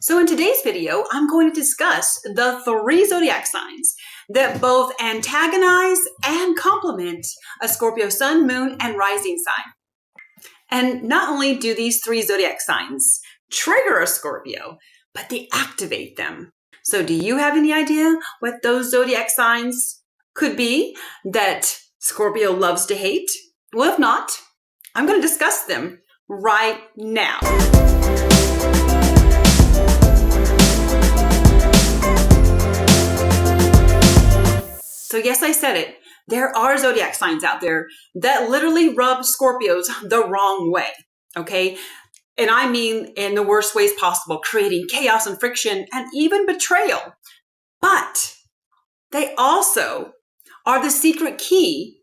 So in today's video, I'm going to discuss the 3 zodiac signs that both antagonize and complement a Scorpio Sun, Moon, and Rising sign. And not only do these 3 zodiac signs trigger a Scorpio, but they activate them. So do you have any idea what those zodiac signs could be that Scorpio loves to hate? Well, if not, I'm going to discuss them right now. So yes, I said it. There are zodiac signs out there that literally rub Scorpios the wrong way, okay? And I mean in the worst ways possible, creating chaos and friction and even betrayal. But they also are the secret key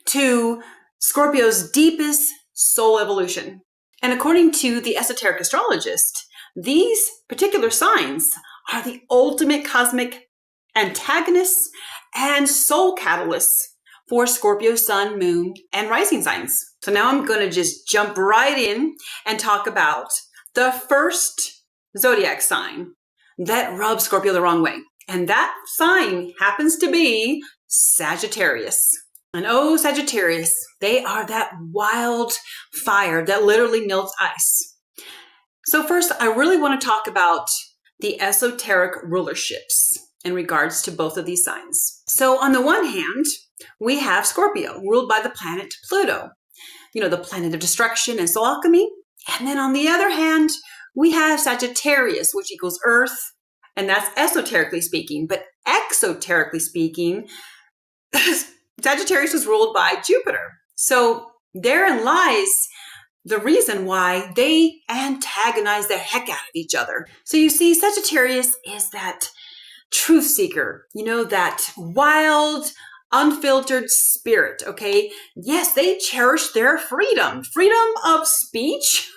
to Scorpio's deepest soul evolution. And according to the esoteric astrologist, these particular signs are the ultimate cosmic antagonists and soul catalysts for Scorpio Sun, Moon, and Rising signs. So now I'm going to just jump right in and talk about the first zodiac sign that rubs Scorpio the wrong way. And that sign happens to be Sagittarius. And oh, Sagittarius, they are that wild fire that literally melts ice. So first, I really want to talk about the esoteric rulerships in regards to both of these signs. So on the one hand, we have Scorpio, ruled by the planet Pluto, the planet of destruction and soul alchemy. And then on the other hand, we have Sagittarius, which equals Earth, and that's esoterically speaking. But exoterically speaking, Sagittarius was ruled by Jupiter. So therein lies the reason why they antagonize the heck out of each other. So you see, Sagittarius is that truth seeker, that wild, unfiltered spirit, okay? Yes, they cherish their freedom of speech,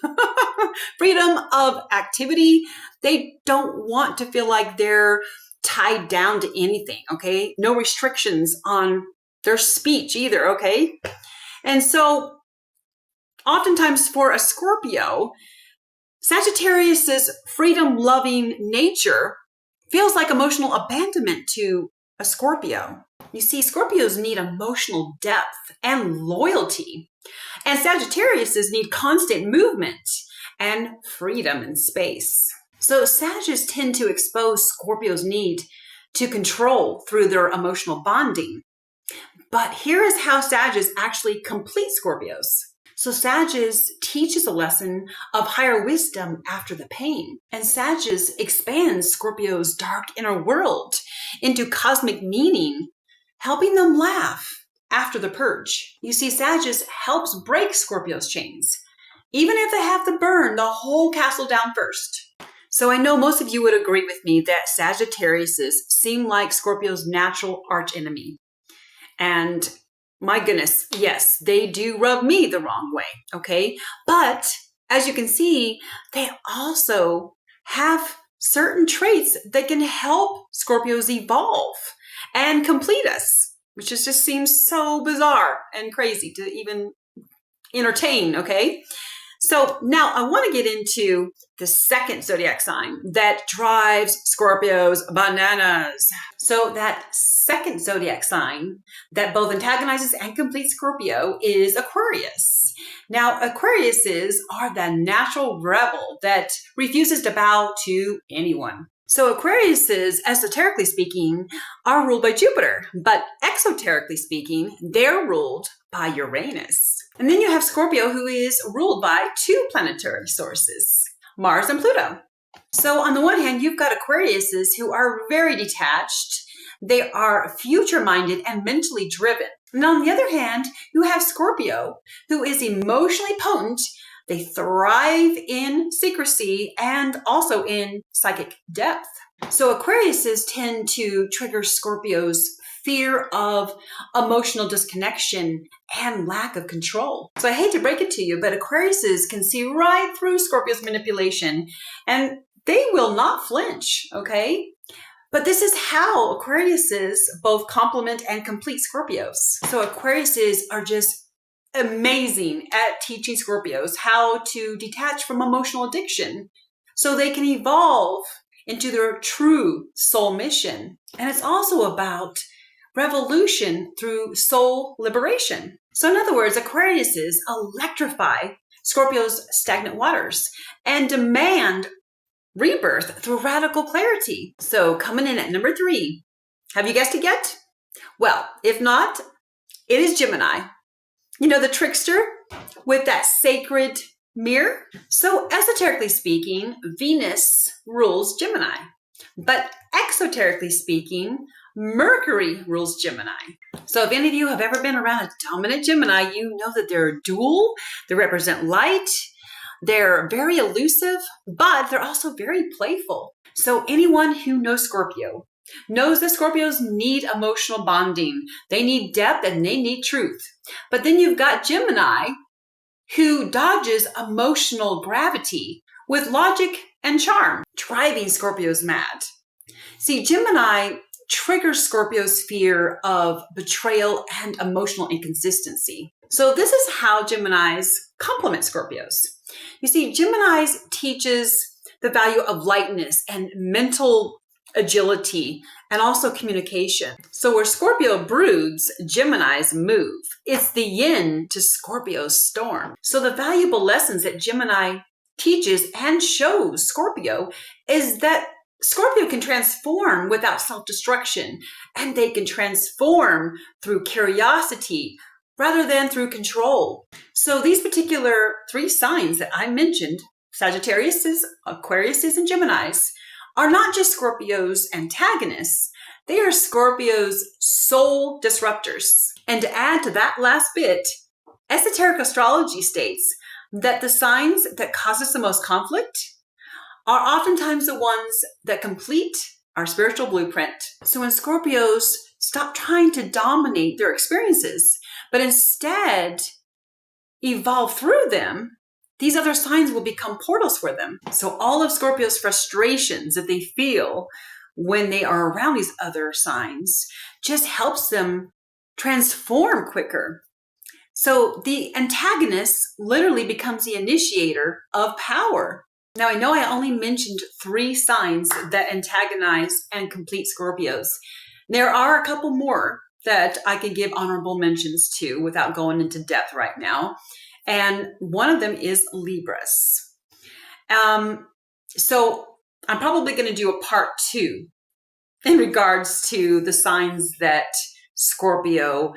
freedom of activity. They don't want to feel like they're tied down to anything, okay? No restrictions on their speech either, okay? And so oftentimes for a Scorpio, Sagittarius's freedom-loving nature feels like emotional abandonment to a Scorpio. You see, Scorpios need emotional depth and loyalty, and Sagittariuses need constant movement and freedom and space. So Sagittarius tend to expose Scorpios' need to control through their emotional bonding. But here is how Sagittarius actually completes Scorpios. So Sagittarius teaches a lesson of higher wisdom after the pain. And Sagittarius expands Scorpio's dark inner world into cosmic meaning, helping them laugh after the purge. You see, Sagittarius helps break Scorpio's chains, even if they have to burn the whole castle down first. So I know most of you would agree with me that Sagittariuses seem like Scorpio's natural archenemy. And my goodness, yes, they do rub me the wrong way, okay? But as you can see, they also have certain traits that can help Scorpios evolve and complete us, which just seems so bizarre and crazy to even entertain, okay? So now I want to get into the second zodiac sign that drives Scorpios bananas. So that second zodiac sign that both antagonizes and completes Scorpio is Aquarius. Now, Aquariuses are the natural rebel that refuses to bow to anyone. So Aquariuses, esoterically speaking, are ruled by Jupiter, but exoterically speaking, they're ruled by Uranus. And then you have Scorpio, who is ruled by 2 planetary sources, Mars and Pluto. So on the one hand, you've got Aquariuses who are very detached. They are future-minded and mentally driven. And on the other hand, you have Scorpio, who is emotionally potent. They thrive in secrecy and also in psychic depth. So Aquariuses tend to trigger Scorpio's fear of emotional disconnection and lack of control. So I hate to break it to you, but Aquariuses can see right through Scorpio's manipulation, and they will not flinch, okay? But this is how Aquariuses both complement and complete Scorpios. So Aquariuses are just amazing at teaching Scorpios how to detach from emotional addiction so they can evolve into their true soul mission. And it's also about revolution through soul liberation. So in other words, Aquariuses electrify Scorpio's stagnant waters and demand rebirth through radical clarity. So coming in at number 3, have you guessed it yet? Well, if not, it is Gemini. You know, the trickster with that sacred mirror? So esoterically speaking, Venus rules Gemini. But exoterically speaking, Mercury rules Gemini. So if any of you have ever been around a dominant Gemini, you know that they're dual, they represent light, they're very elusive, but they're also very playful. So anyone who knows Scorpio knows that Scorpios need emotional bonding. They need depth and they need truth. But then you've got Gemini who dodges emotional gravity with logic and charm, driving Scorpios mad. See, Gemini triggers Scorpio's fear of betrayal and emotional inconsistency. So this is how Geminis complement Scorpios. You see, Geminis teaches the value of lightness and mental agility and also communication. So where Scorpio broods, Geminis move. It's the yin to Scorpio's storm. So the valuable lessons that Gemini teaches and shows Scorpio is that Scorpio can transform without self-destruction, and they can transform through curiosity rather than through control. So these particular 3 signs that I mentioned, Sagittarius, Aquarius, and Geminis, are not just Scorpio's antagonists, they are Scorpio's soul disruptors. And to add to that last bit, esoteric astrology states that the signs that cause us the most conflict are oftentimes the ones that complete our spiritual blueprint. So when Scorpios stop trying to dominate their experiences, but instead evolve through them, these other signs will become portals for them. So all of Scorpio's frustrations that they feel when they are around these other signs just helps them transform quicker. So the antagonist literally becomes the initiator of power. Now, I know I only mentioned 3 signs that antagonize and complete Scorpios. There are a couple more that I could give honorable mentions to without going into depth right now. And one of them is Libras. So I'm probably going to do a part 2 in regards to the signs that Scorpio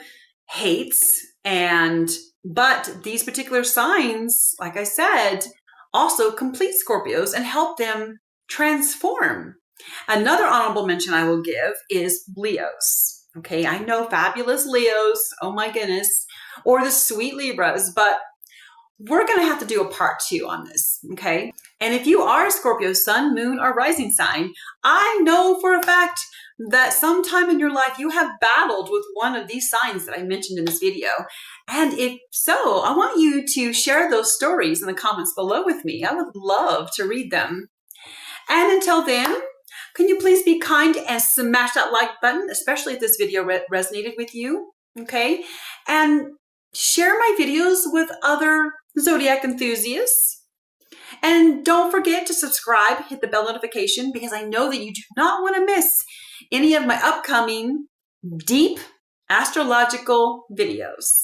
hates. But these particular signs, like I said, also complete Scorpios and help them transform. Another honorable mention I will give is Leos. Okay, I know fabulous Leos, oh my goodness, or the sweet Libras, but we're going to have to do a part 2 on this, okay? And if you are a Scorpio Sun, Moon, or Rising sign, I know for a fact that sometime in your life you have battled with one of these signs that I mentioned in this video. And if so, I want you to share those stories in the comments below with me. I would love to read them. And until then, can you please be kind and smash that like button, especially if this video resonated with you, okay? And share my videos with other Zodiac enthusiasts. And don't forget to subscribe, hit the bell notification, because I know that you do not want to miss any of my upcoming deep astrological videos.